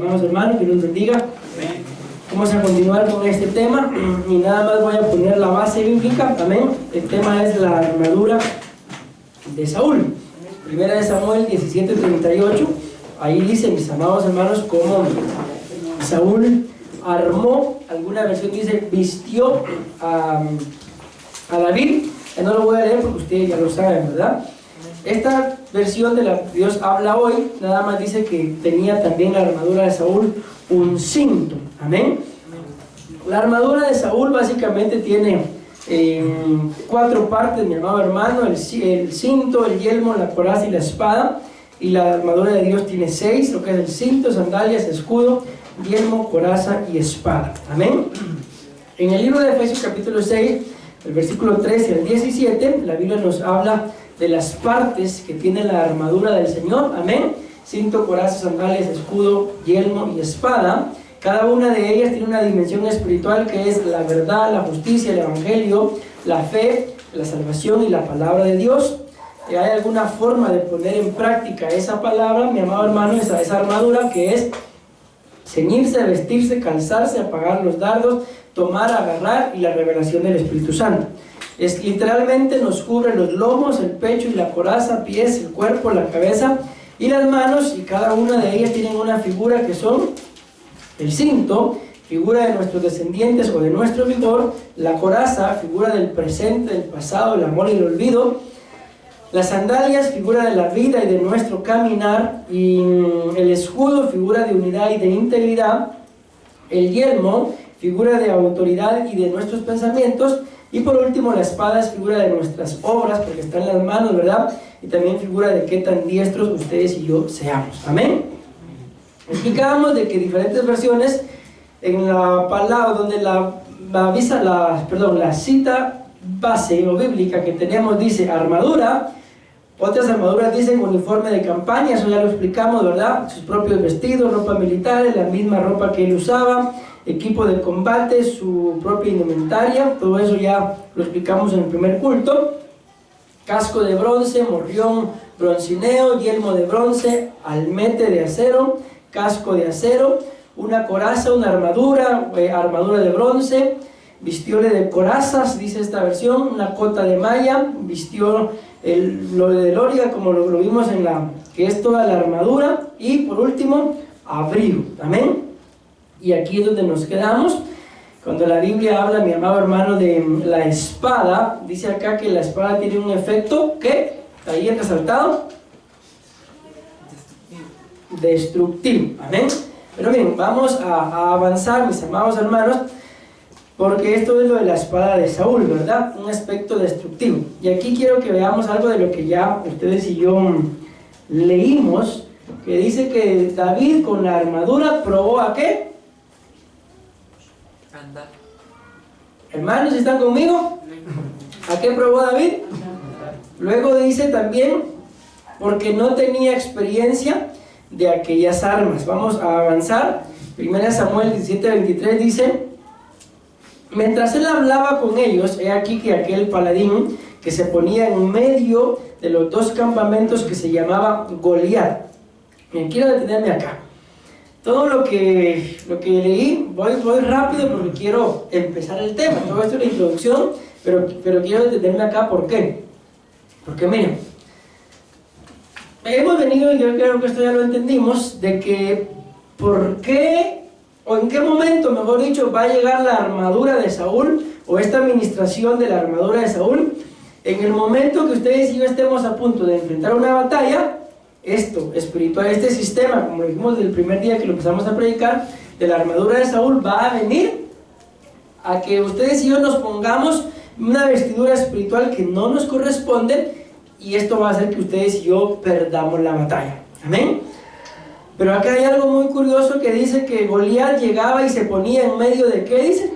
amados hermanos, que los bendiga. Vamos a continuar con este tema y nada más voy a poner la base bíblica. Amén. El tema es la armadura de Saúl. Primera de Samuel 17:38. Ahí dice, mis amados hermanos, cómo Saúl armó, alguna versión dice vistió a David. No lo voy a leer porque ustedes ya lo saben, ¿verdad? Esta versión de la que Dios habla hoy, nada más dice que tenía también la armadura de Saúl un cinto. Amén. La armadura de Saúl básicamente tiene 4 partes, mi amado hermano: el cinto, el yelmo, la coraza y la espada. Y la armadura de Dios tiene 6, lo que es el cinto, sandalias, escudo, yelmo, coraza y espada. Amén. En el libro de Efesios capítulo 6, el versículo 13 al 17, la Biblia nos habla de las partes que tiene la armadura del Señor. Amén. Cinto, coraza, sandalias, escudo, yelmo y espada. Cada una de ellas tiene una dimensión espiritual que es la verdad, la justicia, el evangelio, la fe, la salvación y la palabra de Dios. ¿Hay alguna forma de poner en práctica esa palabra, mi amado hermano, esa armadura, que es ceñirse, vestirse, calzarse, apagar los dardos, tomar, agarrar y la revelación del Espíritu Santo? Es literalmente nos cubre los lomos, el pecho y la coraza, pies, el cuerpo, la cabeza y las manos, y cada una de ellas tienen una figura que son el cinto, figura de nuestros descendientes o de nuestro vigor; la coraza, figura del presente, del pasado, el amor y el olvido; las sandalias, figura de la vida y de nuestro caminar; y el escudo, figura de unidad y de integridad; el yelmo, figura de autoridad y de nuestros pensamientos; y por último la espada es figura de nuestras obras, porque está en las manos, ¿verdad? Y también figura de qué tan diestros ustedes y yo seamos. Amén. Explicábamos de que diferentes versiones en la palabra, donde la cita base o bíblica que tenemos dice armadura, otras armaduras dicen uniforme de campaña, eso ya lo explicamos, ¿verdad? Sus propios vestidos, ropa militar, la misma ropa que él usaba, equipo de combate, su propia indumentaria, todo eso ya lo explicamos en el primer culto. Casco de bronce, morrión broncineo, yelmo de bronce, almete de acero, casco de acero, una coraza, una armadura, armadura de bronce, vistióle de corazas, dice esta versión, una cota de malla, vistió lo de loria, como lo vimos en que es toda la armadura, y por último, abrigo. Amén. Y aquí es donde nos quedamos. Cuando la Biblia habla, mi amado hermano, de la espada, dice acá que la espada tiene un efecto, ¿qué? Ahí en resaltado, destructivo. Amén. Pero bien, vamos a avanzar, mis amados hermanos, porque esto es lo de la espada de Saúl, ¿verdad? Un aspecto destructivo. Y aquí quiero que veamos algo de lo que ya ustedes y yo leímos, que dice que David con la armadura probó ¿a qué? Andar. Hermanos, ¿están conmigo? ¿A qué probó David? Luego dice también, porque no tenía experiencia de aquellas armas. Vamos a avanzar. 1 Samuel 17:23 dice: mientras él hablaba con ellos, he aquí que aquel paladín que se ponía en medio de los 2 campamentos, que se llamaba Goliat. Me quiero detenerme acá. Todo lo que leí, voy rápido porque quiero empezar el tema. Todo esto es la introducción, pero quiero detenerme acá. ¿Por qué? Porque miren, hemos venido, y yo creo que esto ya lo entendimos, de que ¿por qué, o en qué momento, mejor dicho, va a llegar la armadura de Saúl, o esta administración de la armadura de Saúl? En el momento que ustedes y yo estemos a punto de enfrentar una batalla, esto espiritual, este sistema, como lo dijimos del primer día que lo empezamos a predicar, de la armadura de Saúl, va a venir a que ustedes y yo nos pongamos una vestidura espiritual que no nos corresponde, y esto va a hacer que ustedes y yo perdamos la batalla. Amén. Pero acá hay algo muy curioso que dice que Goliat llegaba y se ponía en medio de ¿qué dice?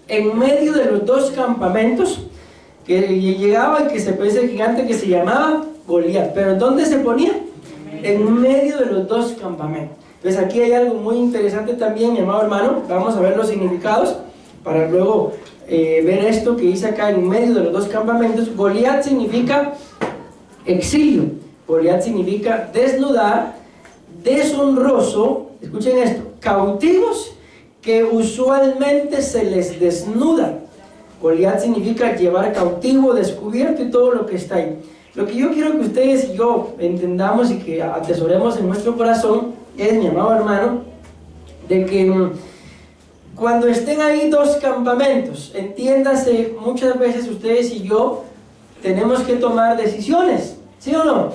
En medio de los 2 campamentos, que llegaba y que se parece gigante que se llamaba Goliat. ¿Pero dónde se ponía? En medio de los 2 campamentos. Entonces aquí hay algo muy interesante también, mi amado hermano. Vamos a ver los significados para luego ver esto que dice acá, en medio de los 2 campamentos. Goliat significa exilio. Goliat significa desnudar, deshonroso, escuchen esto, cautivos que usualmente se les desnuda. Goliat significa llevar cautivo, descubierto y todo lo que está ahí. Lo que yo quiero que ustedes y yo entendamos y que atesoremos en nuestro corazón es, mi amado hermano, de que cuando estén ahí dos campamentos, entiéndase, muchas veces ustedes y yo tenemos que tomar decisiones, ¿sí o no?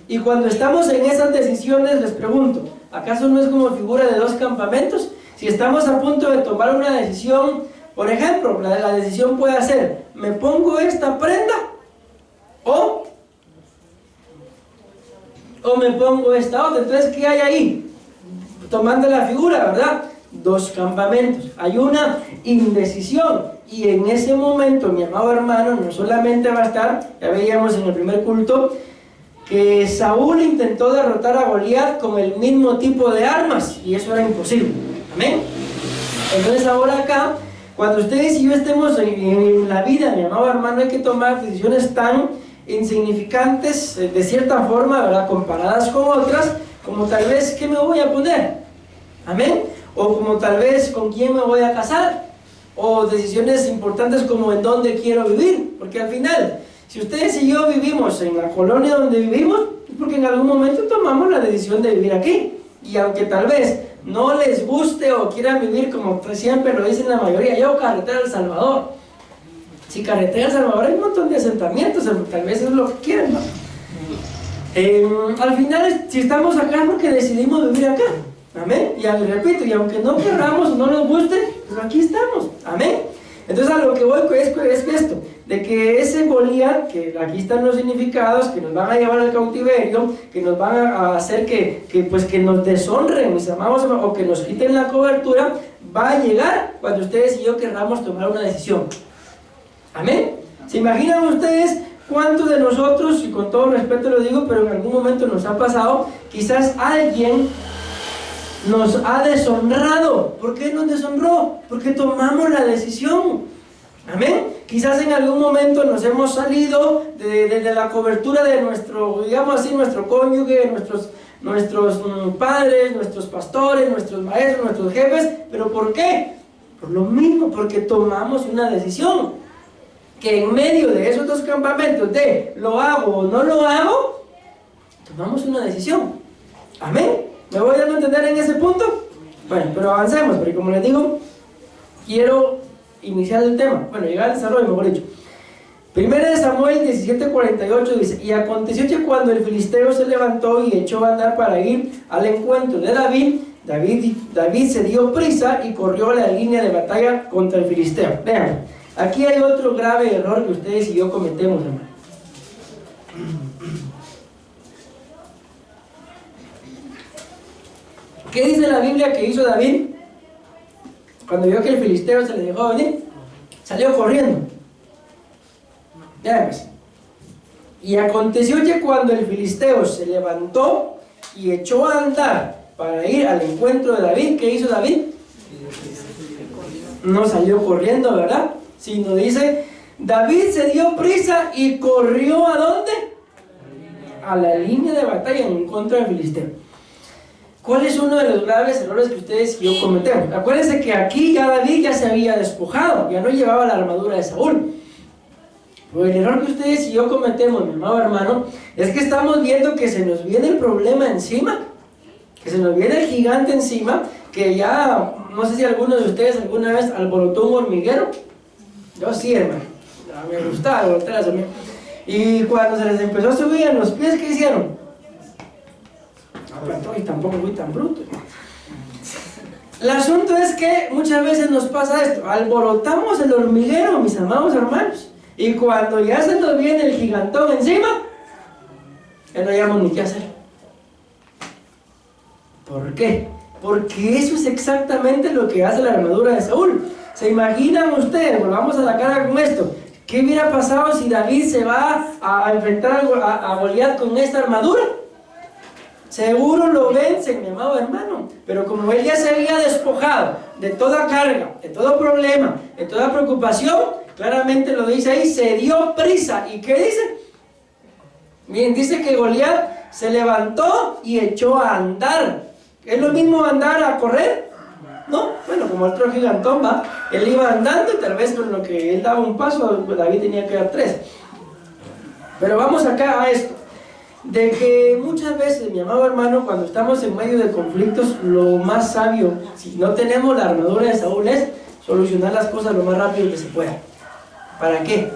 Y cuando estamos en esas decisiones, les pregunto, ¿acaso no es como figura de dos campamentos? Si estamos a punto de tomar una decisión, por ejemplo, la decisión puede ser, ¿me pongo esta prenda? ¿O me pongo esta otra? Entonces, ¿qué hay ahí? Tomando la figura, ¿verdad? Dos campamentos. Hay una indecisión. Y en ese momento, mi amado hermano, no solamente va a estar, ya veíamos en el primer culto, que Saúl intentó derrotar a Goliat con el mismo tipo de armas, y eso era imposible. Amén. Entonces ahora acá, cuando ustedes y yo estemos en la vida, mi amado hermano, hay que tomar decisiones tan insignificantes, de cierta forma, ¿verdad?, comparadas con otras, como tal vez, ¿qué me voy a poner? Amén. O como tal vez, ¿con quién me voy a casar? O decisiones importantes como en dónde quiero vivir, porque al final, si ustedes y yo vivimos en la colonia donde vivimos, es porque en algún momento tomamos la decisión de vivir aquí. Y aunque tal vez no les guste o quieran vivir como siempre lo dicen la mayoría, yo carretera El Salvador. Si carretera El Salvador hay un montón de asentamientos, tal vez es lo que quieren, ¿no? Al final, si estamos acá es porque decidimos vivir acá. Amén. Y repito, y aunque no querramos o no nos guste, pues aquí estamos. Amén. Entonces a lo que voy es esto, de que ese Goliat, que aquí están los significados, que nos van a llevar al cautiverio, que nos van a hacer que nos deshonren, mis amados, o que nos quiten la cobertura, va a llegar cuando ustedes y yo querramos tomar una decisión. Amén. ¿Se imaginan ustedes cuántos de nosotros, y con todo respeto lo digo, pero en algún momento nos ha pasado, quizás alguien nos ha deshonrado? ¿Por qué nos deshonró? Porque tomamos la decisión. Amén. Quizás en algún momento nos hemos salido de la cobertura de nuestro, digamos así, nuestro cónyuge, nuestros padres, nuestros pastores, nuestros maestros, nuestros jefes. ¿Pero por qué? Por lo mismo, porque tomamos una decisión. Que en medio de esos dos campamentos de lo hago o no lo hago, tomamos una decisión. Amén. ¿Me voy dando a entender en ese punto? Bueno, pero avancemos, porque como les digo, quiero iniciar el tema. Bueno, llegar al desarrollo, mejor dicho. 1 Samuel 17:48 dice: y aconteció que cuando el filisteo se levantó y echó a andar para ir al encuentro de David se dio prisa y corrió a la línea de batalla contra el filisteo. Vean, aquí hay otro grave error que ustedes y yo cometemos, hermano. ¿Qué dice la Biblia que hizo David? Cuando vio que el filisteo se le dejó venir, salió corriendo. Ya ves. Y aconteció que cuando el filisteo se levantó y echó a andar para ir al encuentro de David, ¿qué hizo David? No salió corriendo, ¿verdad? Sino dice, David se dio prisa y corrió ¿a dónde? A la línea de batalla en contra del filisteo. ¿Cuál es uno de los graves errores que ustedes y yo cometemos? Acuérdense que aquí ya David ya se había despojado, ya no llevaba la armadura de Saúl. Pero el error que ustedes y yo cometemos, mi amado hermano, es que estamos viendo que se nos viene el problema encima, que se nos viene el gigante encima, que ya, no sé si alguno de ustedes alguna vez alborotó un hormiguero. Yo sí, hermano, me gustaba alborotar las hormigas. Y cuando se les empezó a subir en los pies, ¿qué hicieron? Y tampoco fui tan bruto. El asunto es que muchas veces nos pasa esto, alborotamos el hormiguero, mis amados hermanos, y cuando ya se nos viene el gigantón encima, ya no hayamos ni qué hacer. ¿Por qué? Porque eso es exactamente lo que hace la armadura de Saúl. ¿Se imaginan ustedes? Volvamos a la cara con esto. ¿Qué hubiera pasado si David se va a enfrentar a Goliat con esta armadura? Seguro lo vencen, mi amado hermano. Pero como él ya se había despojado de toda carga, de todo problema, de toda preocupación, claramente lo dice ahí, se dio prisa. ¿Y qué dice? Miren, dice que Goliat Se levantó y echó a andar. ¿Es lo mismo andar a correr? No, bueno, como otro gigantón va, él iba andando y tal vez con lo que él daba un paso, David tenía que dar 3. Pero vamos acá a esto, de que muchas veces, mi amado hermano, cuando estamos en medio de conflictos, lo más sabio, si no tenemos la armadura de Saúl, es solucionar las cosas lo más rápido que se pueda. ¿Para qué?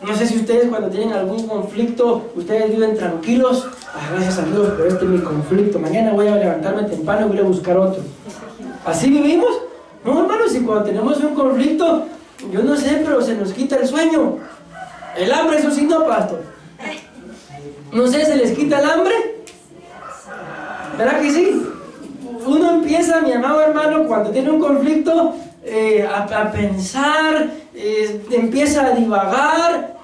No sé si ustedes cuando tienen algún conflicto, ustedes viven tranquilos. Gracias a Dios por este mi conflicto. Mañana voy a levantarme temprano y voy a buscar otro. ¿Así vivimos? No, hermanos, si cuando tenemos un conflicto, yo no sé, pero se nos quita el sueño. El hambre, eso sí no, pastor. No sé, ¿se les quita el hambre? ¿Verdad que sí? Uno empieza, mi amado hermano, cuando tiene un conflicto, a pensar, empieza a divagar.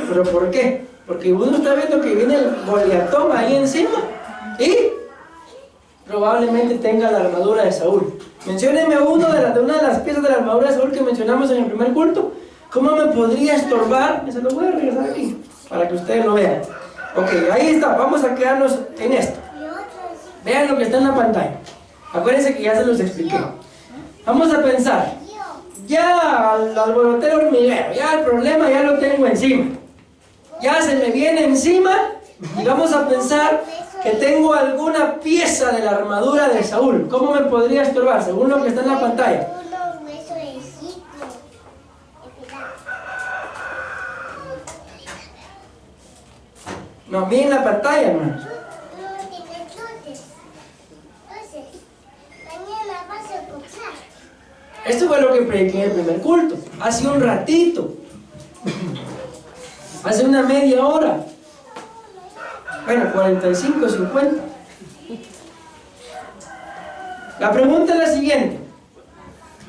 ¿Pero por qué? Porque uno está viendo que viene el Goliatón ahí encima y probablemente tenga la armadura de Saúl. Menciónenme una de las piezas de la armadura de Saúl que mencionamos en el primer culto. ¿Cómo me podría estorbar? Eso lo voy a regresar aquí para que ustedes lo vean. Ok, ahí está, vamos a quedarnos en esto. Vean lo que está en la pantalla. Acuérdense que ya se los expliqué. Vamos a pensar. Ya al alborotero hormiguero, ya el problema ya lo tengo encima. Ya se me viene encima y vamos a pensar que tengo alguna pieza de la armadura de Saúl. ¿Cómo me podría estorbar? Según lo que está en la pantalla. No, miren la pantalla, hermanos. Esto fue lo que prediqué en el primer culto, hace un ratito, hace una media hora, bueno, 45, 50. La pregunta es la siguiente: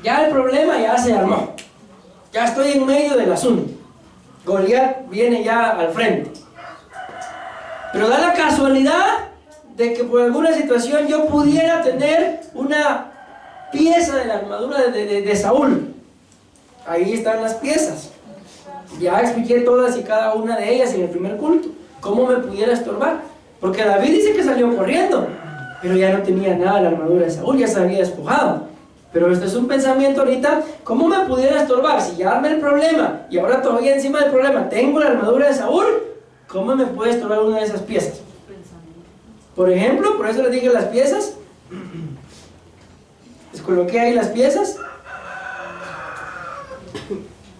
ya el problema ya se armó, ya estoy en medio del asunto, Goliat viene ya al frente, pero da la casualidad de que por alguna situación yo pudiera tener una pieza de la armadura de Saúl. Ahí están las piezas. Ya expliqué todas y cada una de ellas en el primer culto. ¿Cómo me pudiera estorbar? Porque David dice que salió corriendo, pero ya no tenía nada de la armadura de Saúl, ya se había despojado. Pero este es un pensamiento ahorita. ¿Cómo me pudiera estorbar? Si ya armé el problema y ahora todavía encima del problema tengo la armadura de Saúl, ¿cómo me puede estorbar una de esas piezas? Por ejemplo, por eso les dije las piezas. Les coloqué ahí las piezas.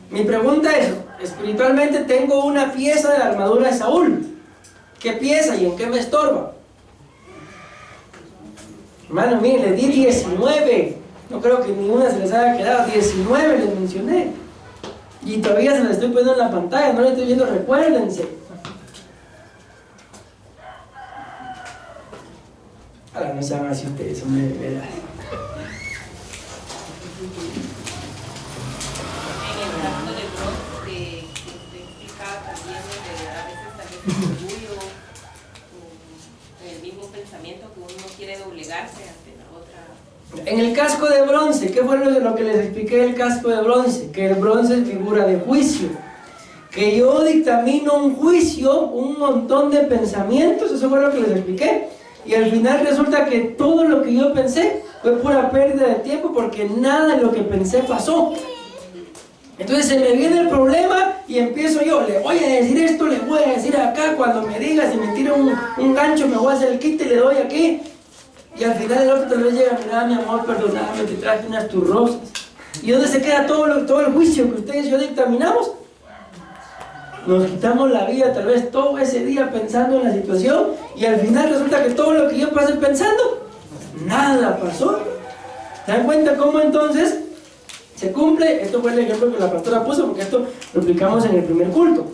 Mi pregunta es, espiritualmente tengo una pieza de la armadura de Saúl. ¿Qué pieza y en qué me estorba? Hermano, miren, les di 19. No creo que ninguna se les haya quedado. 19 les mencioné. Y todavía se las estoy poniendo en la pantalla, no les estoy viendo, recuérdense. Ahora no sean así ustedes, son de verdad. En el caso de Bronce, que usted explicaba también, a veces también el orgullo, el mismo pensamiento que uno quiere doblegarse ante la otra. En el casco de bronce, ¿qué fue lo que les expliqué del casco de bronce? Que el bronce es figura de juicio. Que yo dictamino un juicio, un montón de pensamientos, eso fue lo que les expliqué. Y al final resulta que todo lo que yo pensé fue pura pérdida de tiempo, porque nada de lo que pensé pasó. Entonces se me viene el problema y empiezo yo, le voy a decir esto, le voy a decir acá, cuando me diga, si me tira un gancho me voy a hacer el quite y le doy aquí. Y al final el otro tal vez llega, mira mi amor, perdóname, te traje unas tus rosas. ¿Y dónde se queda todo el juicio que ustedes y yo dictaminamos? Nos quitamos la vida tal vez todo ese día pensando en la situación y al final resulta que todo lo que yo pasé pensando, nada pasó. ¿Se dan cuenta cómo entonces se cumple? Esto fue el ejemplo que la pastora puso, porque esto lo explicamos en el primer culto.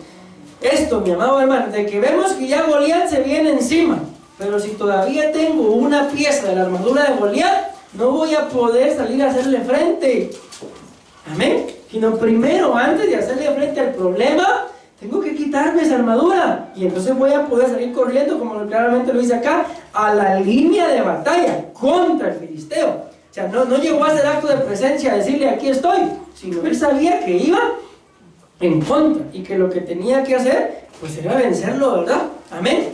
Esto, mi amado hermano, de que vemos que ya Goliat se viene encima, pero si todavía tengo una pieza de la armadura de Goliat, no voy a poder salir a hacerle frente. Amén. Sino primero, antes de hacerle frente al problema, tengo que quitarme esa armadura y entonces voy a poder salir corriendo, como claramente lo dice acá, a la línea de batalla contra el filisteo. O sea, no llegó a hacer acto de presencia, a decirle aquí estoy, sino él sabía que iba en contra y que lo que tenía que hacer pues era vencerlo, ¿verdad? Amén.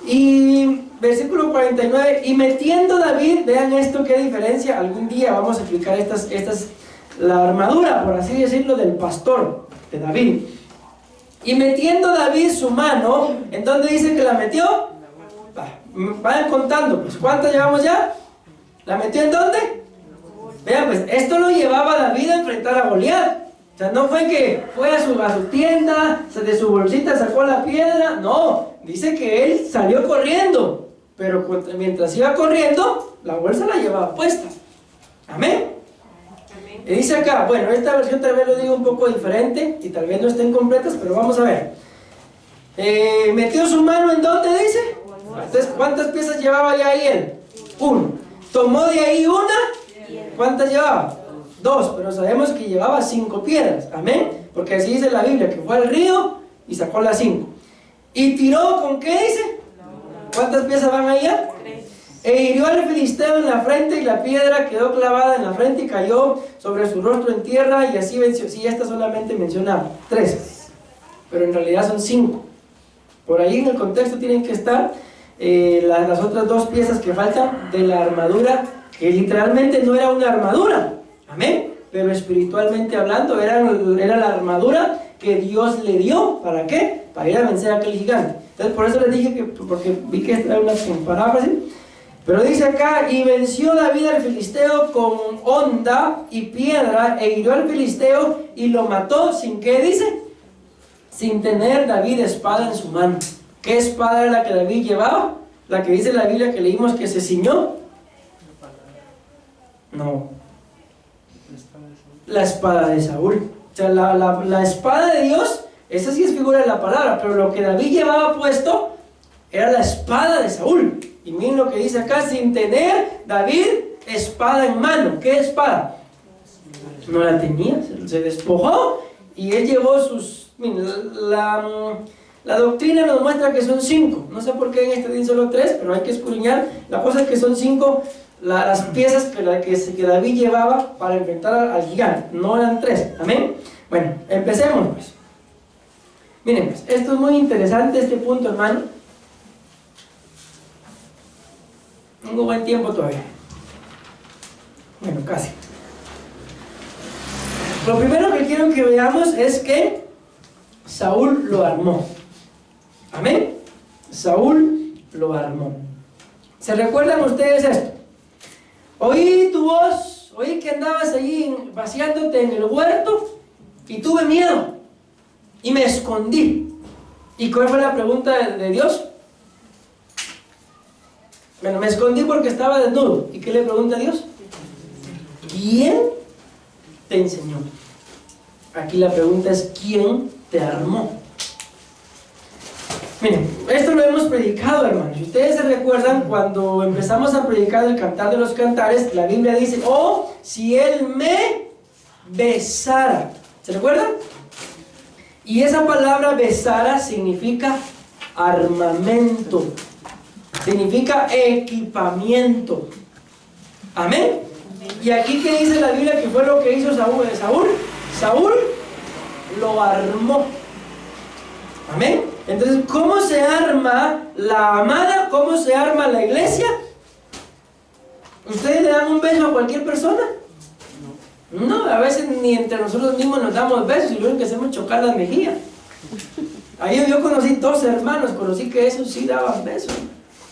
Y versículo 49, y metiendo David, vean esto, qué diferencia, algún día vamos a explicar la armadura, por así decirlo, del pastor de David. Y metiendo David su mano, ¿en dónde dice que la metió? Vayan contando, pues ¿cuántas llevamos ya? ¿La metió en dónde? Vean, pues esto lo llevaba David a enfrentar a Goliat. O sea, no fue que fue a su tienda, de su bolsita sacó la piedra, no, dice que él salió corriendo, pero mientras iba corriendo, la bolsa la llevaba puesta. Amén. Y dice acá, bueno, esta versión tal vez lo diga un poco diferente y tal vez no estén completas, pero vamos a ver. Metió su mano en dónde dice. Entonces, ¿cuántas piezas llevaba ya ahí él? 1. Tomó de ahí una. ¿Cuántas llevaba? 2, pero sabemos que llevaba 5 piedras. Amén. Porque así dice la Biblia, que fue al río y sacó las 5. Y tiró, ¿con qué dice? ¿Cuántas piezas van allá? 3. E hirió al filisteo en la frente y la piedra quedó clavada en la frente y cayó sobre su rostro en tierra y así venció. Sí, esta solamente menciona 3, pero en realidad son 5. Por ahí en el contexto tienen que estar las otras 2 piezas que faltan de la armadura, que literalmente no era una armadura, amén, pero espiritualmente hablando era la armadura que Dios le dio. ¿Para qué? Para ir a vencer a aquel gigante. Entonces por eso les dije que, porque vi que esta era una paráfrasis. Pero dice acá, y venció David al filisteo con honda y piedra, e hirió al filisteo y lo mató, ¿sin qué dice? Sin tener David espada en su mano. ¿Qué espada era la que David llevaba? La que dice la Biblia que leímos que se ciñó. No. La espada de Saúl. O sea, la espada de Dios, esa sí es figura de la palabra, pero lo que David llevaba puesto era la espada de Saúl. Y miren lo que dice acá, sin tener David espada en mano. ¿Qué espada? No la tenía, se despojó y él llevó sus... Miren, la doctrina nos muestra que son 5. No sé por qué en este día solo 3, pero hay que escudriñar. La cosa es que son 5 las piezas que David llevaba para enfrentar al gigante. No eran 3. Amén. Bueno, empecemos pues. Miren pues, esto es muy interesante este punto, hermano. Tengo buen tiempo todavía. Bueno, casi. Lo primero que quiero que veamos es que Saúl lo armó. Amén. Saúl lo armó. ¿Se recuerdan ustedes esto? Oí tu voz, oí que andabas allí paseándote en el huerto y tuve miedo y me escondí. ¿Y cuál fue la pregunta de Dios? Bueno, me escondí porque estaba desnudo. ¿Y qué le pregunta a Dios? ¿Quién te enseñó? Aquí la pregunta es ¿quién te armó? Miren, esto lo hemos predicado, hermanos. Si ustedes se recuerdan, cuando empezamos a predicar el Cantar de los Cantares, la Biblia dice, oh, si él me besara. ¿Se recuerdan? Y esa palabra besara significa armamento. Significa equipamiento. Amén. Y aquí que dice la Biblia que fue lo que hizo Saúl lo armó. Amén. Entonces, ¿cómo se arma la amada? ¿Cómo se arma la iglesia? ¿Ustedes le dan un beso a cualquier persona? No, a veces ni entre nosotros mismos nos damos besos y lo único que hacemos es chocar las mejillas. Ahí yo conocí 2 hermanos, conocí que esos sí daban besos.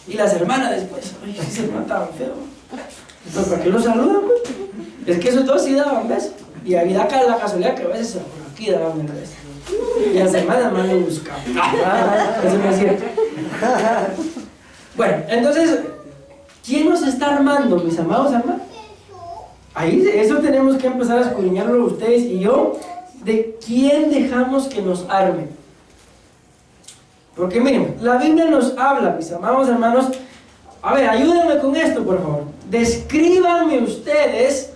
Y las hermanas después, ay, se mataban feo. Entonces, ¿para qué los saludan? Es que esos 2 sí daban besos. Y ahí da la casualidad que a veces por aquí daban el beso. Y las hermanas más lo buscaban. Eso no es cierto. Bueno, entonces, ¿quién nos está armando, mis amados hermanos? Ahí, eso tenemos que empezar a escudriñarlo ustedes y yo. ¿De quién dejamos que nos arme? Porque miren, la Biblia nos habla, mis amados hermanos. A ver, ayúdenme con esto, por favor. Descríbanme ustedes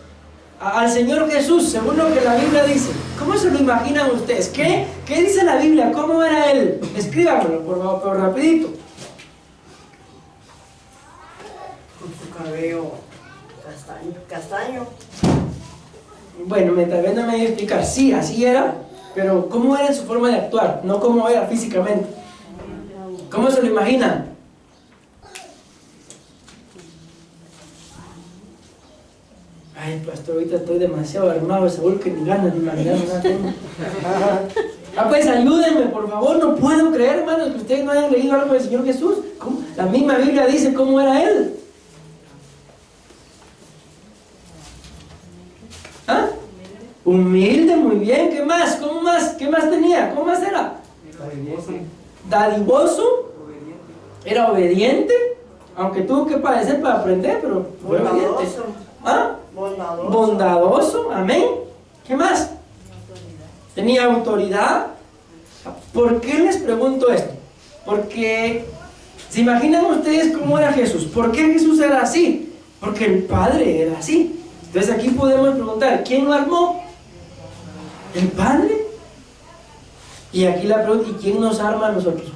al Señor Jesús, según lo que la Biblia dice. ¿Cómo se lo imaginan ustedes? ¿Qué dice la Biblia? ¿Cómo era Él? Escríbanmelo, por favor, pero rapidito. Con su cabello castaño. Bueno, tal vez no me voy a explicar. Sí, así era. pero ¿cómo era en su forma de actuar? No cómo era físicamente. ¿Cómo se lo imaginan? Ay, pastor, ahorita estoy demasiado armado de Saúl que ni ganas de imaginar nada tengo. Pues ayúdenme, por favor, no puedo creer, hermanos, que ustedes no hayan leído algo del Señor Jesús. ¿Cómo? La misma Biblia dice cómo era Él. ¿Ah? Humilde, muy bien. ¿Qué más? ¿Cómo más? ¿Qué más tenía? ¿Cómo más era? Dadivoso. Era obediente, aunque tuvo que padecer para aprender, pero fue obediente. ¿Ah? Bondadoso, amén. ¿Qué más? Tenía autoridad. ¿Por qué les pregunto esto? Porque ¿se imaginan ustedes cómo era Jesús? ¿Por qué Jesús era así? Porque el Padre era así. Entonces aquí podemos preguntar, ¿quién lo armó? ¿El Padre? Y aquí la pregunta, ¿y quién nos arma a nosotros?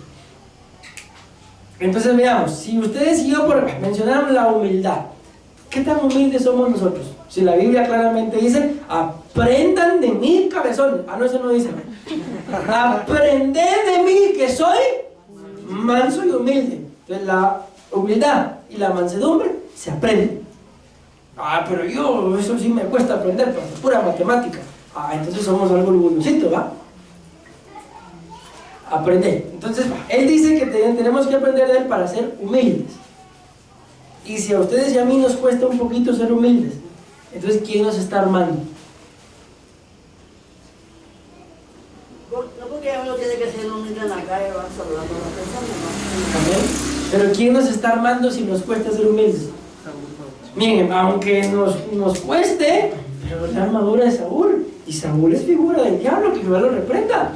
Entonces veamos, si ustedes y yo mencionaron la humildad, ¿qué tan humildes somos nosotros? Si la Biblia claramente dice, aprendan de mí, cabezones. No, eso no dice. Aprended de mí, que soy manso y humilde. Entonces la humildad y la mansedumbre se aprenden. Pero yo, eso sí me cuesta aprender, pero es pura matemática. Entonces somos algo orgullositos, ¿va? Aprender. Entonces, él dice que tenemos que aprender de él para ser humildes. Y si a ustedes y a mí nos cuesta un poquito ser humildes, entonces ¿quién nos está armando? No, porque uno tiene que ser humilde en la calle, va saludando a las personas, ¿no? ¿Amén? Pero ¿quién nos está armando si nos cuesta ser humildes? Miren, aunque nos cueste, pero la armadura de Saúl, y Saúl es figura del diablo, que Jehová lo reprenda.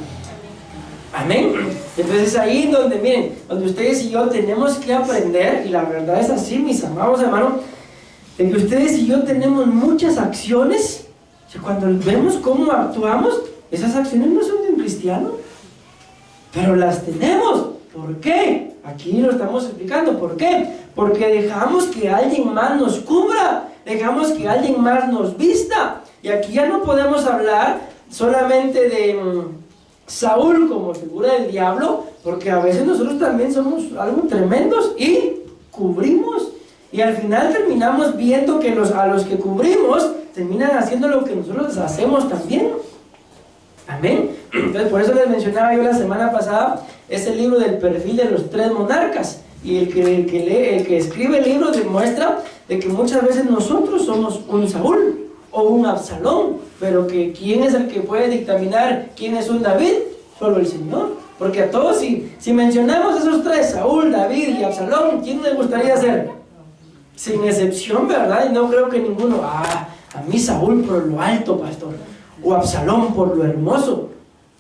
Amén. Entonces ahí donde, miren, donde ustedes y yo tenemos que aprender, y la verdad es así, mis amados hermanos, de que ustedes y yo tenemos muchas acciones, o sea, cuando vemos cómo actuamos, esas acciones no son de un cristiano, pero las tenemos. ¿Por qué? Aquí lo estamos explicando. ¿Por qué? Porque dejamos que alguien más nos cubra, dejamos que alguien más nos vista. Y aquí ya no podemos hablar solamente de Saúl como figura del diablo, porque a veces nosotros también somos algo tremendos y cubrimos. Y al final terminamos viendo que a los que cubrimos terminan haciendo lo que nosotros hacemos también. Amén. Entonces por eso les mencionaba yo la semana pasada ese libro del perfil de los 3 monarcas. Y el que escribe el libro demuestra de que muchas veces nosotros somos un Saúl o un Absalón, pero que ¿quién es el que puede dictaminar quién es un David? Solo el Señor. Porque a todos, si mencionamos esos 3, Saúl, David y Absalón, ¿quién les gustaría ser? Sin excepción, ¿verdad? Y no creo que ninguno, a mí Saúl por lo alto, pastor, o Absalón por lo hermoso.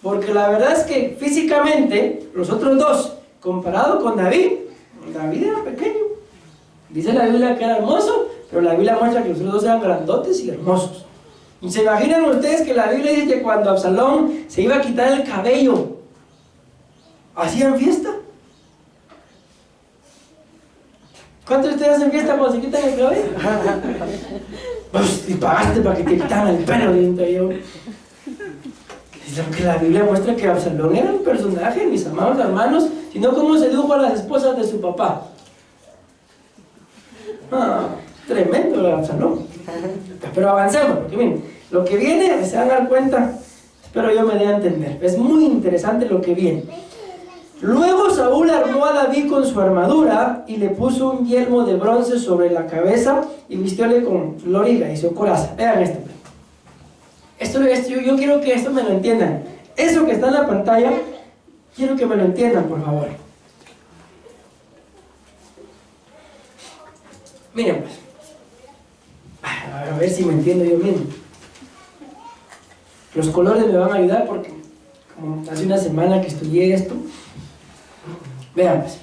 Porque la verdad es que físicamente, los otros 2, comparado con David era pequeño. Dice la Biblia que era hermoso, pero la Biblia muestra que los otros 2 eran grandotes y hermosos. ¿Y se imaginan ustedes que la Biblia dice que cuando Absalón se iba a quitar el cabello, hacían fiesta? ¿Cuántos de ustedes hacen fiesta cuando se quitan el cabello? Pues, y pagaste para que te quitaran el pelo, digo yo. Es lo que la Biblia muestra, que Absalón era un personaje, mis amados hermanos, sino como sedujo a las esposas de su papá. Tremendo el Absalón. Pero avancemos, porque miren, lo que viene, se van a dar cuenta, espero yo me dé a entender, es muy interesante lo que viene. Luego Saúl armó a David con su armadura y le puso un yelmo de bronce sobre la cabeza y vistióle con loriga y su coraza. Vean esto, yo quiero que esto me lo entiendan. Eso que está en la pantalla, quiero que me lo entiendan, por favor. Miren pues, a ver si me entiendo yo mismo. Los colores me van a ayudar porque como hace una semana que estudié esto. Vean pues,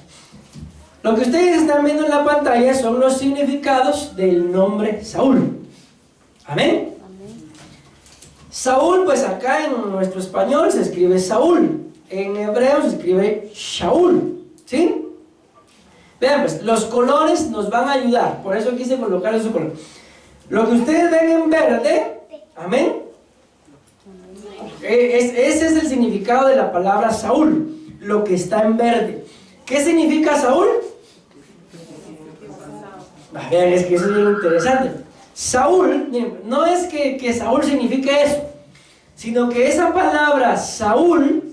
lo que ustedes están viendo en la pantalla son los significados del nombre Saúl. ¿Amén? Saúl, pues acá en nuestro español se escribe Saúl, en hebreo se escribe Shaul, ¿sí? Vean pues, los colores nos van a ayudar, por eso quise colocar esos colores. Lo que ustedes ven en verde, amén, Ese es el significado de la palabra Saúl, lo que está en verde. ¿Qué significa Saúl? Vean, es que eso es bien interesante. Saúl, no es que Saúl signifique eso, sino que esa palabra Saúl,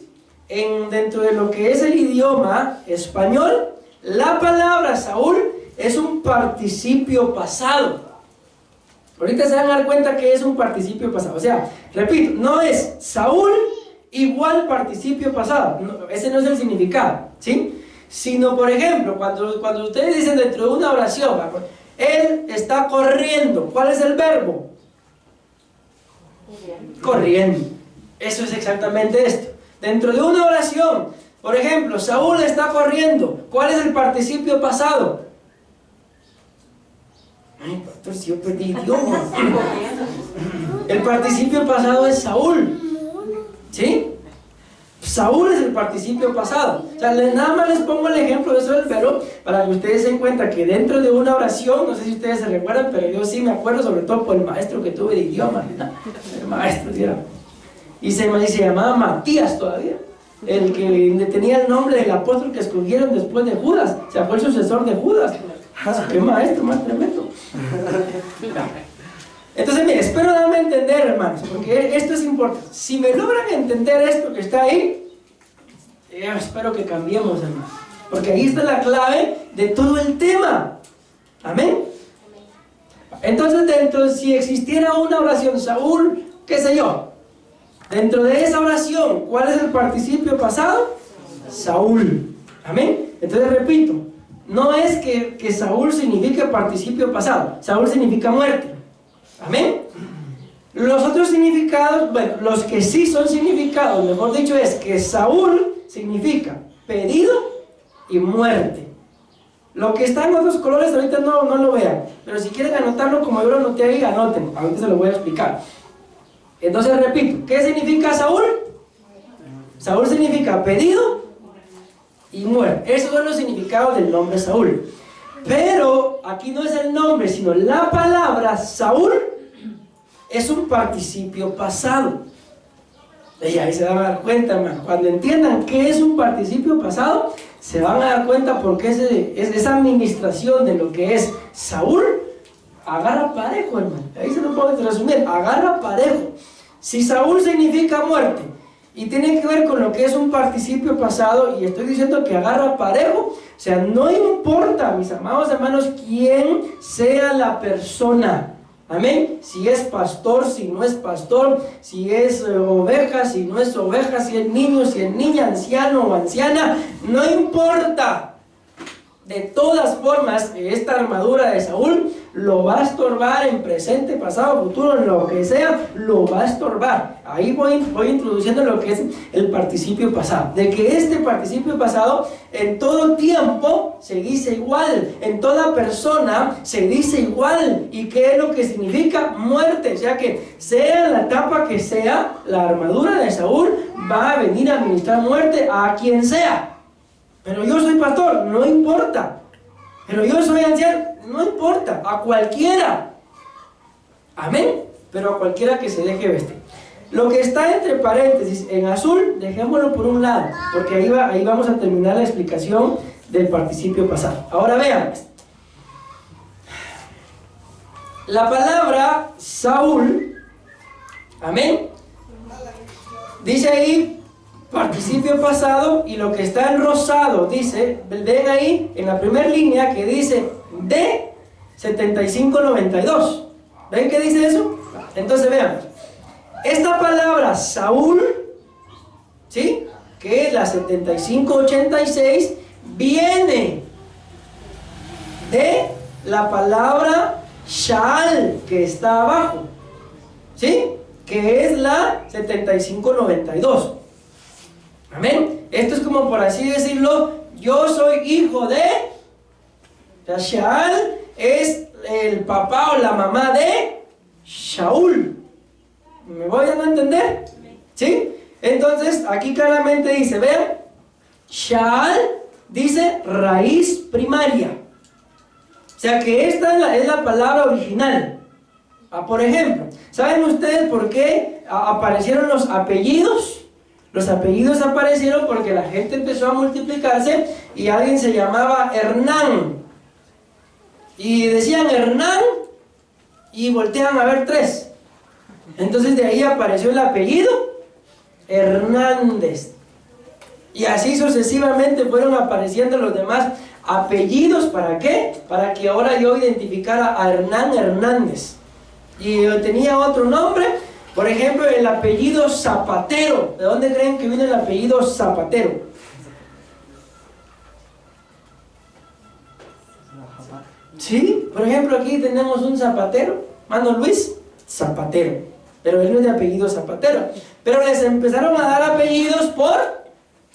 dentro de lo que es el idioma español, la palabra Saúl es un participio pasado. Ahorita se van a dar cuenta que es un participio pasado. O sea, repito, no es Saúl igual participio pasado. No, ese no es el significado, ¿sí? Sino, por ejemplo, cuando ustedes dicen dentro de una oración, él está corriendo. ¿Cuál es el verbo? Corriendo. Eso es exactamente esto. Dentro de una oración, por ejemplo, Saúl está corriendo. ¿Cuál es el participio pasado? Ay, pastor, si yo perdí idioma. El participio pasado es Saúl. ¿Sí? Saúl es el participio pasado. O sea, nada más les pongo el ejemplo de eso del verbo para que ustedes se den cuenta que dentro de una oración, no sé si ustedes se recuerdan, pero yo sí me acuerdo, sobre todo por el maestro que tuve de idioma. El maestro, ¿sí? Y se llamaba Matías todavía, el que tenía el nombre del apóstol que escogieron después de Judas. O sea, fue el sucesor de Judas. ¡Qué maestro más tremendo! Entonces, mire, espero darme a entender, hermanos, porque esto es importante. Si me logran entender esto que está ahí, espero que cambiemos, hermanos, porque ahí está la clave de todo el tema. Amén. Entonces, si existiera una oración, Saúl, qué sé yo, dentro de esa oración, ¿cuál es el participio pasado? Saúl. Amén. Entonces, repito, no es que Saúl signifique participio pasado. Saúl significa muerte. Amén. Los otros significados, bueno, los que sí son significados, mejor dicho, es que Saúl significa pedido y muerte. Lo que está en otros colores ahorita no lo vean, pero si quieren anotarlo como yo lo anoté ahí, anoten, ahorita se lo voy a explicar. Entonces repito, ¿qué significa Saúl? Saúl significa pedido y muerte. Esos son los significados del nombre Saúl. Pero aquí no es el nombre, sino la palabra Saúl es un participio pasado. Y ahí se van a dar cuenta, hermano. Cuando entiendan qué es un participio pasado, se van a dar cuenta porque esa administración de lo que es Saúl agarra parejo, hermano. Ahí se lo puedo resumir, agarra parejo. Si Saúl significa muerte y tiene que ver con lo que es un participio pasado, y estoy diciendo que agarra parejo, o sea, no importa, mis amados hermanos, quién sea la persona. Amén. Si es pastor, si no es pastor, si es oveja, si no es oveja, si es niño, si es niña, anciano o anciana, no importa. De todas formas, esta armadura de Saúl lo va a estorbar en presente, pasado, futuro, en lo que sea, lo va a estorbar. Ahí voy introduciendo lo que es el participio pasado. De que este participio pasado en todo tiempo se dice igual, en toda persona se dice igual. ¿Y qué es lo que significa? Muerte. O sea que sea la etapa que sea, la armadura de Saúl va a venir a administrar muerte a quien sea. Pero yo soy pastor, no importa. Pero yo soy anciano, no importa. A cualquiera. Amén. Pero a cualquiera que se deje vestir. Lo que está entre paréntesis en azul, dejémoslo por un lado, porque ahí vamos a terminar la explicación del participio pasado. Ahora vean. La palabra Saúl, amén, dice ahí participio pasado, y lo que está en rosado dice, ven ahí en la primera línea que dice de 7592. ¿Ven qué dice eso? Entonces vean, esta palabra Saúl, ¿sí?, que es la 7586, viene de la palabra Shaal, que está abajo, ¿sí?, que es la 7592. Amén. Esto es como, por así decirlo, yo soy hijo de... Shaal es el papá o la mamá de Shaul. ¿Me voy a entender? ¿Sí? Entonces, aquí claramente dice, vean, Shaal dice raíz primaria. O sea que esta es la palabra original. Por ejemplo, ¿saben ustedes por qué aparecieron los apellidos? Los apellidos aparecieron porque la gente empezó a multiplicarse y alguien se llamaba Hernán. Y decían Hernán y voltean a ver 3. Entonces de ahí apareció el apellido Hernández. Y así sucesivamente fueron apareciendo los demás apellidos. ¿Para qué? Para que ahora yo identificara a Hernán Hernández. Y tenía otro nombre, por ejemplo, el apellido Zapatero. ¿De dónde creen que viene el apellido Zapatero? Sí, por ejemplo, aquí tenemos un zapatero, Mano Luis Zapatero, pero él no es de apellido Zapatero. Pero les empezaron a dar apellidos por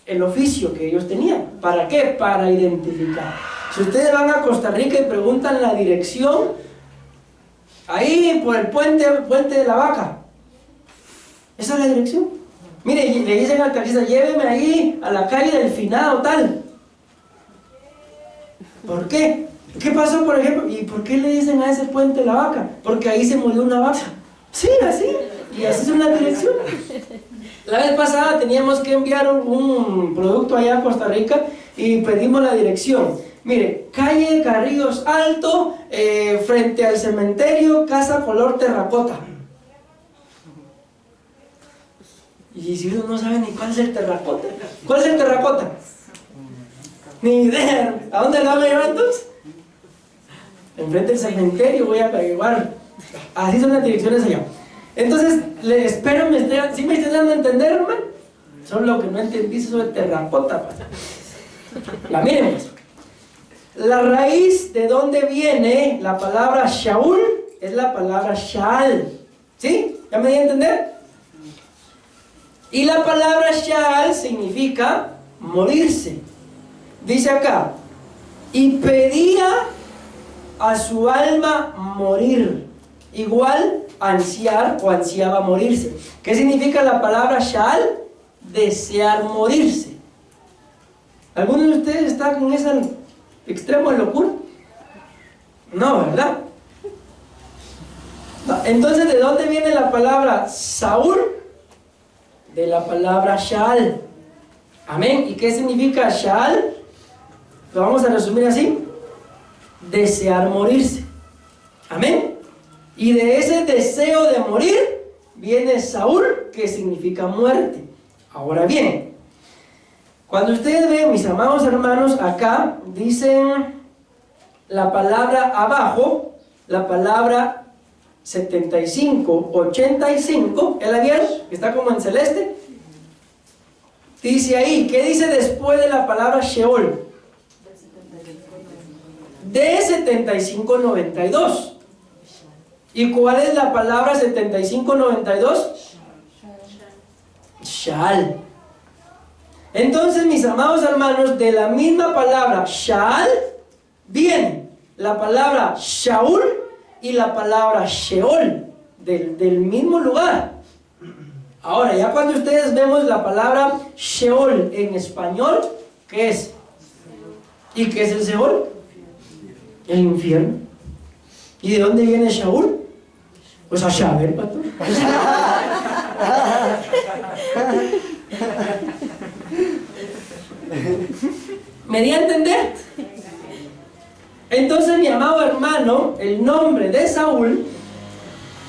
el oficio que ellos tenían. ¿Para qué? Para identificar. Si ustedes van a Costa Rica y preguntan la dirección, ahí por el puente de la Vaca, esa es la dirección. Mire, le dicen al taxista, lléveme ahí a la calle del Finado tal. ¿Por qué? ¿Qué pasó, por ejemplo? ¿Y por qué le dicen a ese puente de la Vaca? Porque ahí se murió una vaca. Sí, así. Y así es una dirección. La vez pasada teníamos que enviar un producto allá a Costa Rica y pedimos la dirección. Mire, calle Carrillos Alto, frente al cementerio, casa color terracota. Y si uno no sabe ni cuál es el terracota. ¿Cuál es el terracota? Ni idea. ¿A dónde lo van a llevar entonces? Enfrente del cementerio voy a averiguar. Así son las direcciones allá. Entonces, espero ¿sí me están dando a entender, hermano? Solo lo que no entendí es eso de terracota. La miren pues. La raíz de donde viene la palabra Shaul es la palabra Shaal. ¿Sí? ¿Ya me di a entender? Y la palabra Shaal significa morirse. Dice acá, y pedía a su alma morir. Igual ansiar o ansiaba morirse. ¿Qué significa la palabra Shaal? Desear morirse. ¿Alguno de ustedes está con ese extremo de locura? No, ¿verdad? Entonces, ¿de dónde viene la palabra Saúl? De la palabra Shaal. Amén. ¿Y qué significa Shaal? Lo vamos a resumir así: desear morirse. Amén. Y de ese deseo de morir viene Saúl, que significa muerte. Ahora bien, cuando ustedes ven, mis amados hermanos, acá dicen la palabra abajo, la palabra 75, 85, ¿ya la vieron? Está como en celeste. Dice ahí, ¿qué dice después de la palabra Sheol? De 75-92. ¿Y cuál es la palabra 75-92? Shaal. Entonces, mis amados hermanos, de la misma palabra Shaal viene la palabra Shaul y la palabra Sheol, del mismo lugar. Ahora, ya cuando ustedes vemos la palabra Sheol en español, ¿qué es? ¿Y qué es el Sheol? El infierno. ¿Y de dónde viene Shaul? Pues allá, a ver, pato. ¿Me di a entender? Entonces, mi amado hermano, el nombre de Saúl,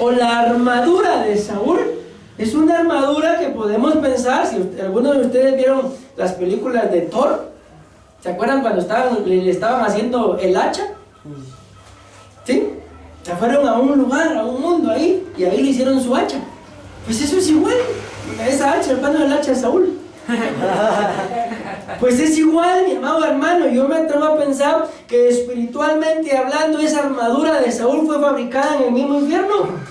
o la armadura de Saúl, es una armadura que podemos pensar, si algunos de ustedes vieron las películas de Thor, ¿se acuerdan cuando le estaban haciendo el hacha? ¿Sí? Se fueron a un lugar, a un mundo ahí, y ahí le hicieron su hacha. Pues eso es igual. Esa hacha, el pano del hacha de Saúl. Pues es igual, mi amado hermano. Yo me atrevo a pensar que espiritualmente hablando, esa armadura de Saúl fue fabricada en el mismo infierno.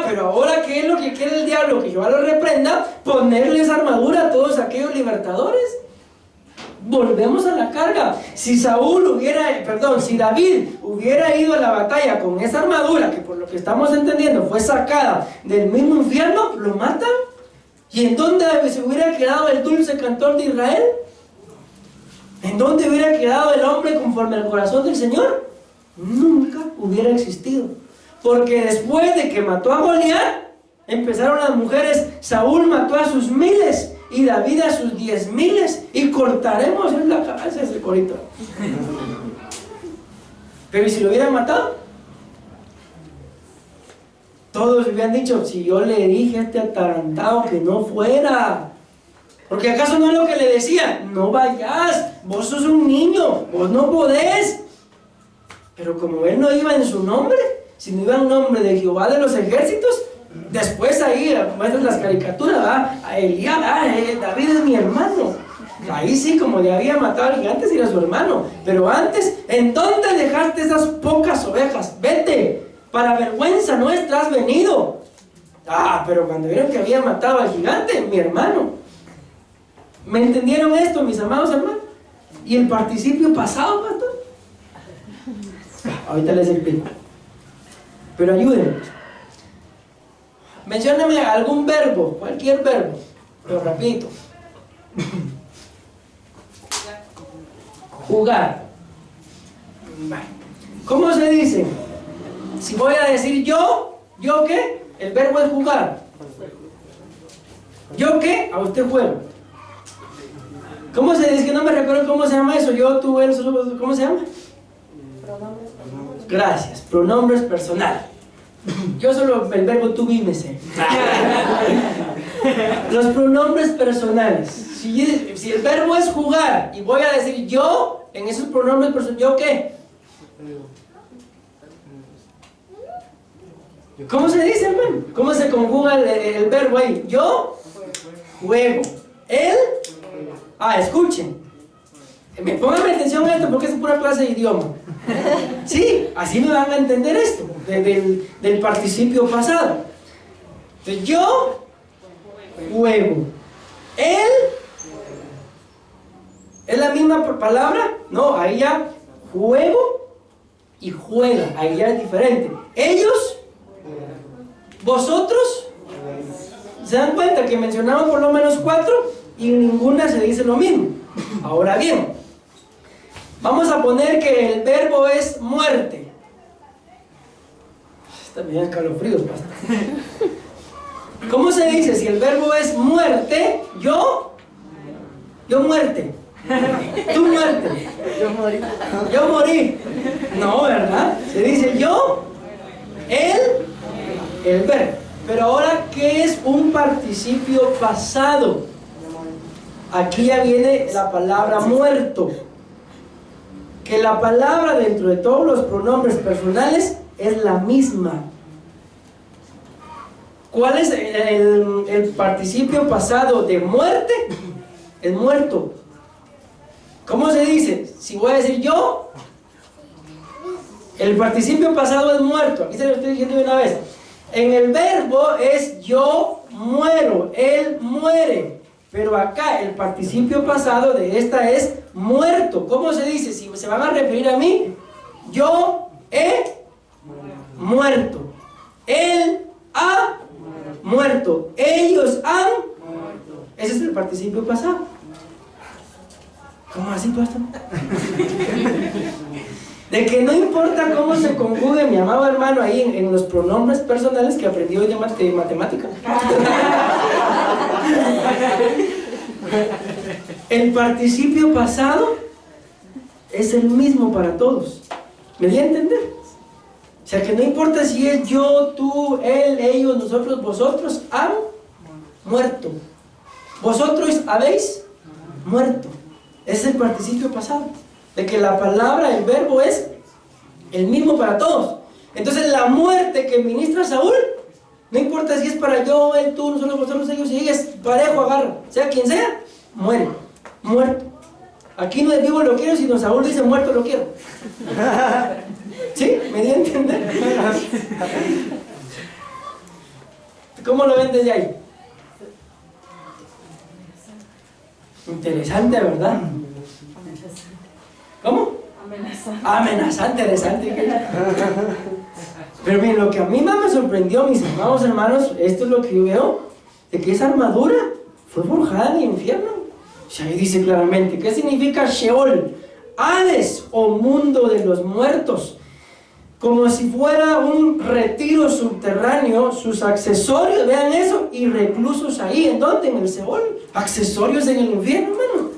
Pero ahora, ¿qué es lo que quiere el diablo? Que yo lo reprenda, ponerle esa armadura a todos aquellos libertadores. Volvemos a la carga. Si David hubiera ido a la batalla con esa armadura, que por lo que estamos entendiendo fue sacada del mismo infierno, lo matan. ¿Y en dónde se hubiera quedado el dulce cantor de Israel? ¿En dónde hubiera quedado el hombre conforme al corazón del Señor? nunca hubiera existido. Porque después de que mató a Goliat, empezaron las mujeres: Saúl mató a sus 1000 y David a sus 10,000, y cortaremos en la cabeza ese corito. Pero ¿y si lo hubieran matado? Todos hubieran dicho: si yo le dije a este atarantado que no fuera. Porque ¿acaso no es lo que le decían? No vayas, vos sos un niño, vos no podés. Pero como él no iba en su nombre, sino iba en nombre de Jehová de los ejércitos, después ahí muestran las caricaturas, ¿verdad? A Eliab, David es mi hermano. Ahí sí, como le había matado al gigante, sí era su hermano. Pero antes, ¿en dónde dejaste esas pocas ovejas? Vete, para vergüenza nuestra has venido. Pero cuando vieron que había matado al gigante, mi hermano. ¿Me entendieron esto, mis amados hermanos? ¿Y el participio pasado, pastor? Ahorita les explico. Pero ayúdenme. Mencióname algún verbo, cualquier verbo, pero rapidito. Jugar. ¿Cómo se dice? Si voy a decir ¿yo qué? El verbo es jugar. ¿Yo qué? A usted juego. ¿Cómo se dice? Que no me recuerdo cómo se llama eso. Yo, tú, él, ¿cómo se llama? Gracias, pronombres personales. Yo solo el verbo to be me sé. Los pronombres personales. Si el verbo es jugar y voy a decir yo, en esos pronombres personales, ¿yo qué? ¿Cómo se dice, hermano? ¿Cómo se conjuga el verbo ahí? Yo juego. Él. Escuchen. Pónganme atención a esto porque es pura clase de idioma. Sí, así me van a entender esto del participio pasado. Entonces, yo juego. Él es la misma palabra. No, ahí ya juego y juega. Ahí ya es diferente. Ellos, vosotros. ¿Se dan cuenta que mencionamos por lo menos 4 y en ninguna se dice lo mismo? Ahora bien, vamos a poner que el verbo es muerte. Está bien escalofríos, pastor. ¿Cómo se dice? Si el verbo es muerte, yo muerte. Tú muerte. Yo morí. No, ¿verdad? Se dice yo, el verbo. Pero ahora, ¿qué es un participio pasado? Aquí ya viene la palabra muerto. Que la palabra dentro de todos los pronombres personales es la misma. ¿Cuál es el participio pasado de muerte? Es muerto. ¿Cómo se dice? Si voy a decir yo, el participio pasado es muerto. Aquí se lo estoy diciendo de una vez. En el verbo es yo muero, él muere. Pero acá el participio pasado de esta es muerto. ¿Cómo se dice? Si se van a referir a mí, yo he muerto. Él ha muerto. Ellos han muerto. Ese es el participio pasado. ¿Cómo así, pastor? De que no importa cómo se conjugue, mi amado hermano, ahí en los pronombres personales que aprendí hoy de matemática. El participio pasado es el mismo para todos. ¿Me di a entender? O sea que no importa si es yo, tú, él, ellos, nosotros, vosotros han muerto. Vosotros habéis muerto. Es el participio pasado. De que la palabra, el verbo es el mismo para todos. Entonces la muerte que ministra Saúl, no importa si es para yo, él, tú, nosotros, vosotros, ellos, si es parejo, agarra, sea quien sea, muere, muerto. Aquí no es vivo lo quiero, sino Saúl dice muerto lo quiero. ¿Sí? ¿Me di a entender? ¿Cómo lo ven desde ahí? Interesante, ¿verdad? ¿Cómo? Amenazante, interesante. Pero miren, lo que a mí más me sorprendió, mis amados hermanos, esto es lo que yo veo, de que esa armadura fue forjada en el infierno. O sea, ahí dice claramente, ¿qué significa Sheol? Hades o mundo de los muertos. como si fuera un retiro subterráneo, sus accesorios, vean eso, y reclusos ahí. ¿En dónde? En el Seol. Accesorios en el infierno, hermano.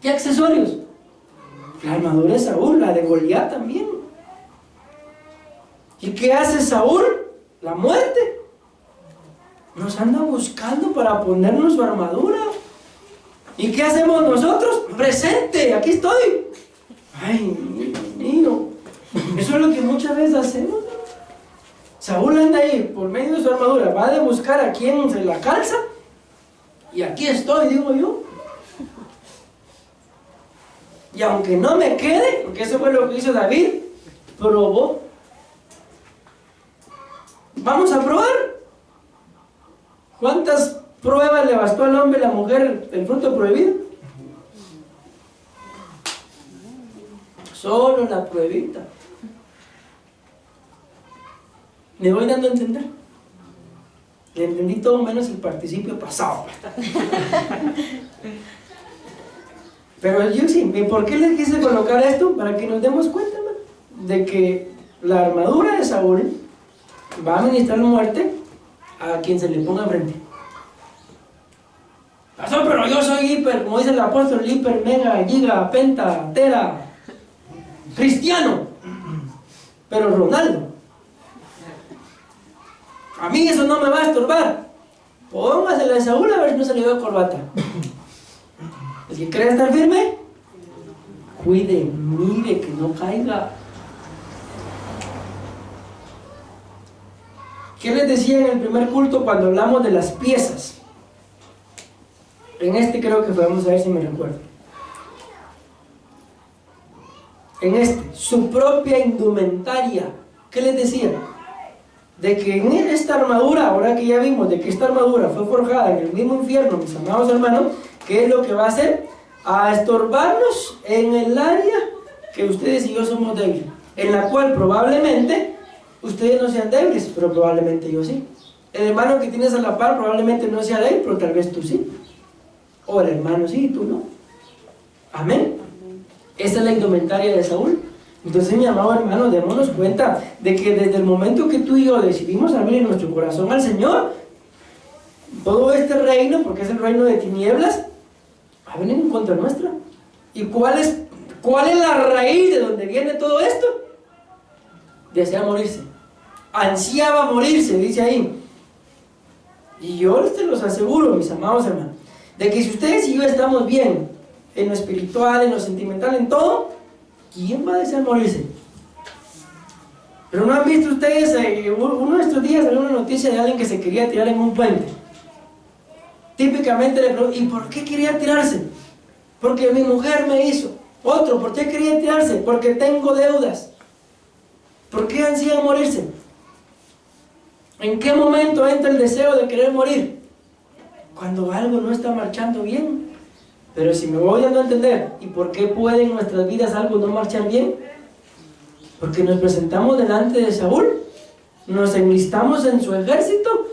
¿Qué accesorios? La armadura de Saúl, la de Goliat también. ¿Y qué hace Saúl? La muerte. Nos anda buscando para ponernos su armadura. ¿Y qué hacemos nosotros? Presente, aquí estoy. Ay, mío. Eso es lo que muchas veces hacemos. Saúl anda ahí por medio de su armadura, va a buscar a quien se la calza. Y aquí estoy, digo yo. Y aunque no me quede, porque eso fue lo que hizo David, probó. Vamos a probar. ¿Cuántas pruebas le bastó al hombre y la mujer el fruto prohibido? Solo la pruebita. ¿Me voy dando a entender? Le entendí todo menos el participio pasado. Pero yo sí, ¿y por qué le quise colocar esto? Para que nos demos cuenta, ¿no?, de que la armadura de Saúl va a ministrar muerte a quien se le ponga frente. Pasó, pero yo soy hiper, como dice el apóstol, hiper, mega, giga, penta, tera, cristiano, pero Ronaldo. A mí eso no me va a estorbar. Póngasela de Saúl a ver si no se le dio corbata. El que cree estar firme, cuide, mire que no caiga. ¿Qué les decía en el primer culto cuando hablamos de las piezas? En este creo que vamos a ver si me recuerdo. En este, su propia indumentaria. ¿Qué les decía? De que en esta armadura, ahora que ya vimos de que esta armadura fue forjada en el mismo infierno, mis amados hermanos, ¿qué es lo que va a hacer? A estorbarnos en el área que ustedes y yo somos débiles, en la cual probablemente ustedes no sean débiles, pero probablemente yo sí. El hermano que tienes a la par probablemente no sea débil, pero tal vez tú sí. O el hermano sí y tú no. Amén. Esa es la indumentaria de Saúl. Entonces, mi amado hermano, démonos cuenta de que desde el momento que tú y yo decidimos abrir nuestro corazón al Señor, todo este reino, porque es el reino de tinieblas, va a venir en contra nuestra. ¿Y cuál es la raíz de donde viene todo esto? Desea morirse. Ansiaba morirse, dice ahí. Y yo te los aseguro, mis amados hermanos, de que si ustedes y yo estamos bien en lo espiritual, en lo sentimental, en todo, ¿quién va a desear morirse? Pero ¿no han visto ustedes uno de estos días salió una noticia de alguien que se quería tirar en un puente? Típicamente le pregunto, ¿y por qué quería tirarse? Porque mi mujer me hizo. Otro, ¿por qué quería tirarse? Porque tengo deudas. ¿Por qué ansían morirse? ¿En qué momento entra el deseo de querer morir? Cuando algo no está marchando bien. Pero si me voy dando a entender, ¿y por qué puede en nuestras vidas algo no marchar bien? Porque nos presentamos delante de Saúl, nos enlistamos en su ejército,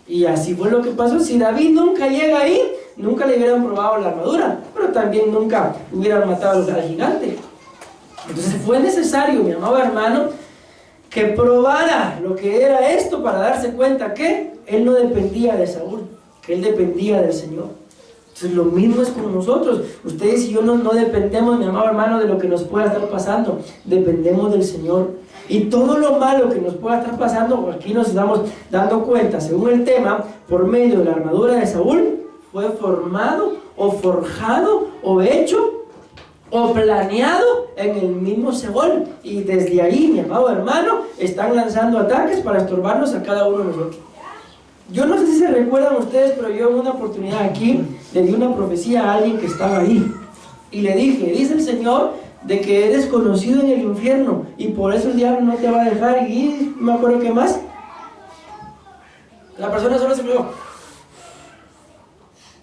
y así fue lo que pasó. Si David nunca llega ahí, nunca le hubieran probado la armadura, pero también nunca hubieran matado al gigante. Entonces fue necesario, mi amado hermano, que probara lo que era esto para darse cuenta que él no dependía de Saúl, que él dependía del Señor. Entonces lo mismo es con nosotros. Ustedes y yo no dependemos, mi amado hermano, de lo que nos pueda estar pasando. Dependemos del Señor. Y todo lo malo que nos pueda estar pasando, aquí nos estamos dando cuenta, según el tema, por medio de la armadura de Saúl, fue formado, o forjado, o hecho, o planeado en el mismo Seol. Y desde ahí, mi amado hermano, están lanzando ataques para estorbarnos a cada uno de nosotros. Yo no sé si se recuerdan ustedes, pero yo en una oportunidad aquí le di una profecía a alguien que estaba ahí. Y le dije, dice el Señor, de que eres conocido en el infierno y por eso el diablo no te va a dejar. Y no me acuerdo qué más. La persona solo se me dijo,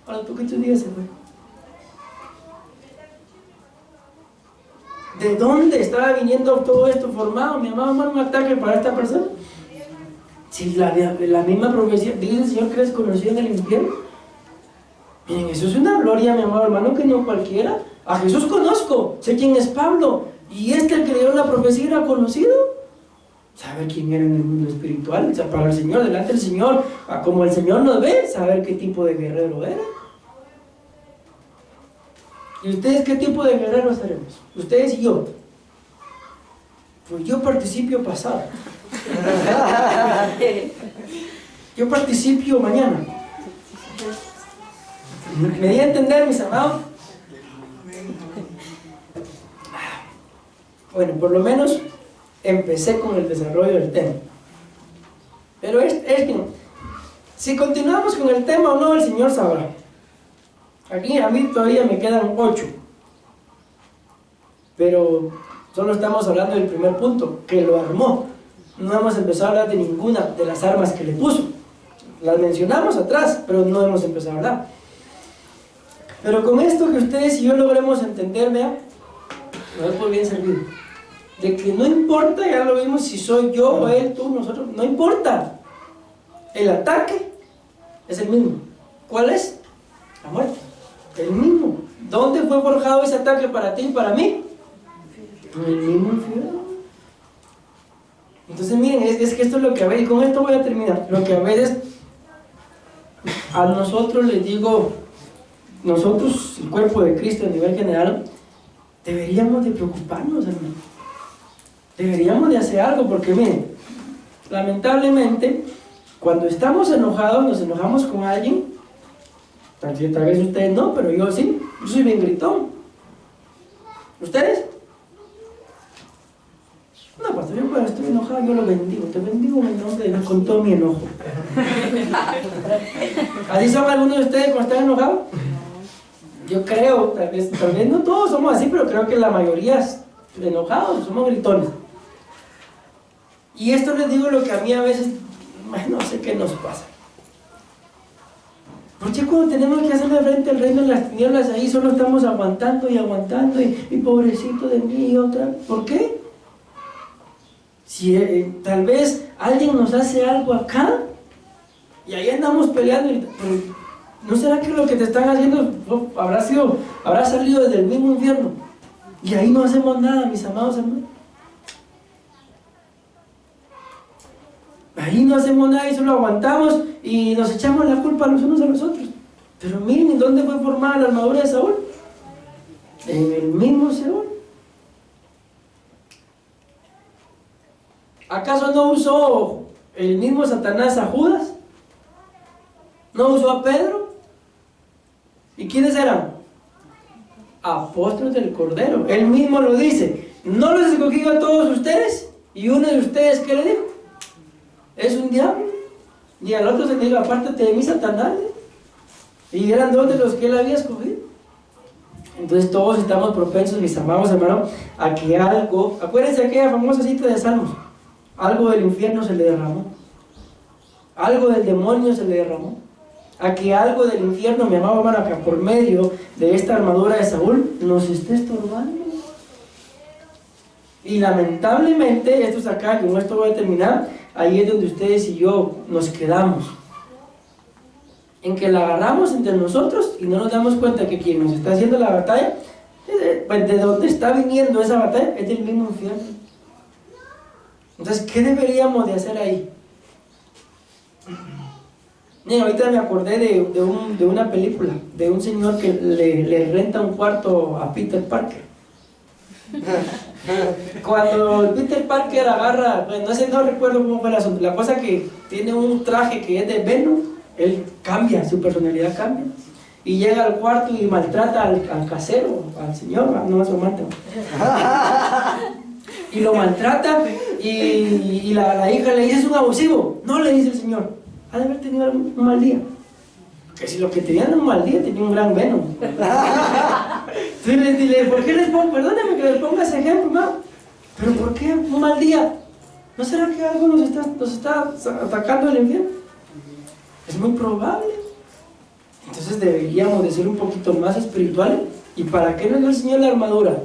a los poquitos días se fue. ¿De dónde estaba viniendo todo esto formado? Mi amado hermano, un ataque para esta persona. Si la misma profecía dice el Señor que eres conocido en el infierno. Miren, eso es una gloria, mi amado hermano, que no cualquiera. A Jesús conozco, sé quién es Pablo, Y el que le dio la profecía era conocido. Saber quién era en el mundo espiritual, o sea, para el Señor, delante del Señor, como el Señor nos ve, saber qué tipo de guerrero era. ¿Y ustedes qué tipo de guerreros seremos? Ustedes y yo. Pues yo participio pasado. Yo participio mañana. ¿Me di a entender, mis amados? Bueno, por lo menos empecé con el desarrollo del tema. Pero es que si continuamos con el tema o no, el Señor sabrá. Aquí a mí todavía me quedan 8. Pero solo estamos hablando del primer punto, que lo armó. No hemos empezado a hablar de ninguna de las armas que le puso. Las mencionamos atrás, pero no hemos empezado a hablar. Pero con esto que ustedes y yo logremos entender, vean, nos es por bien servido. De que no importa, ya lo vimos, si soy yo o él, tú, nosotros, no importa. El ataque es el mismo. ¿Cuál es? La muerte. El mismo. ¿Dónde fue forjado ese ataque para ti y para mí? En el mismo infierno. Entonces miren, es que esto es lo que a veces, y con esto voy a terminar, lo que a veces a nosotros les digo, nosotros, el cuerpo de Cristo a nivel general, deberíamos de preocuparnos, hermano. Deberíamos de hacer algo, porque miren, lamentablemente, cuando estamos enojados, nos enojamos con alguien, tal vez ustedes no, pero yo sí, yo soy bien gritón. ¿Ustedes? No, pastor, yo cuando estoy enojado, yo lo bendigo, te bendigo en el nombre de Dios con todo mi enojo. ¿Así son algunos de ustedes cuando están enojados? Yo creo, tal vez no todos somos así, pero creo que la mayoría enojados, somos gritones. Y esto les digo lo que a mí a veces, no sé qué nos pasa. Porque cuando tenemos que hacerle frente al reino de las tinieblas, ahí solo estamos aguantando y aguantando, y pobrecito de mí y otra. ¿Por qué? Si tal vez alguien nos hace algo acá, y ahí andamos peleando, ¿no será que lo que te están haciendo habrá salido desde el mismo infierno? Y ahí no hacemos nada, mis amados hermanos. Ahí no hacemos nada y solo aguantamos y nos echamos la culpa los unos a los otros. Pero miren, ¿dónde fue formada la armadura de Saúl? En el mismo Seol. ¿Acaso no usó el mismo Satanás a Judas? ¿No usó a Pedro? ¿Y quiénes eran? Apóstoles del Cordero. Él mismo lo dice. ¿No los escogí a todos ustedes? ¿Y uno de ustedes qué le dijo? Es un diablo. Y al otro se le dijo, apártate de mí, Satanás. Y eran dos de los que él había escogido. Entonces todos estamos propensos, mis amados hermanos, a que algo, acuérdense de aquella famosa cita de Salmos, algo del infierno se le derramó, algo del demonio se le derramó, a que algo del infierno, mi amado hermano, que por medio de esta armadura de Saúl nos esté estorbando. Y lamentablemente, esto es acá, con esto voy a terminar, ahí es donde ustedes y yo nos quedamos, en que la agarramos entre nosotros y no nos damos cuenta que quien nos está haciendo la batalla, pues de donde está viniendo esa batalla, es del mismo infierno. Entonces, ¿qué deberíamos de hacer ahí? Miren, ahorita me acordé de una película, de un señor que le renta un cuarto a Peter Parker. Cuando Peter Parker agarra, pues no recuerdo cómo fue el asunto, la cosa que tiene un traje que es de Venom, él cambia, su personalidad cambia, y llega al cuarto y maltrata al casero, al señor, no a su amante, y lo maltrata, y la hija le dice, es un abusivo. No, le dice el señor, ha de haber tenido un mal día, que si lo que tenían un mal día tenía un gran Venom. Entonces le dile, ¿por qué les pongo? Perdóname que les ponga ese ejemplo, ¿no? Pero ¿por qué un mal día? ¿No será que algo nos está atacando el infierno? Es muy probable. Entonces deberíamos de ser un poquito más espirituales. ¿Y para qué nos dio el Señor la armadura?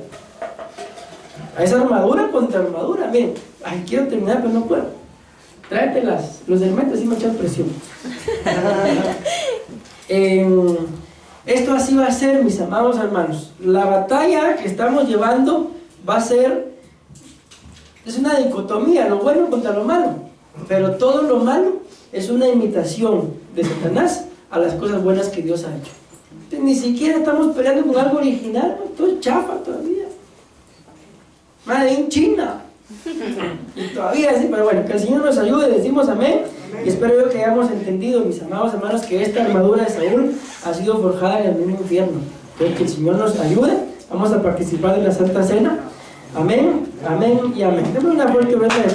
A esa armadura contra armadura. Miren, ay, quiero terminar pero no puedo. Tráete los hermetos y me echan presión. Esto así va a ser, mis amados hermanos. La batalla que estamos llevando va a ser, es una dicotomía, lo bueno contra lo malo, pero todo lo malo es una imitación de Satanás a las cosas buenas que Dios ha hecho. Entonces, ni siquiera estamos peleando con algo original, ¿no? Todo es chafa todavía. Made in China. Y todavía sí, pero bueno, que el Señor nos ayude, decimos amén. Y espero yo que hayamos entendido, mis amados hermanos, que esta armadura de Saúl ha sido forjada en el mismo infierno. Entonces, que el Señor nos ayude. Vamos a participar en la Santa Cena. Amén, amén y amén. Demos una fuerte ofrenda de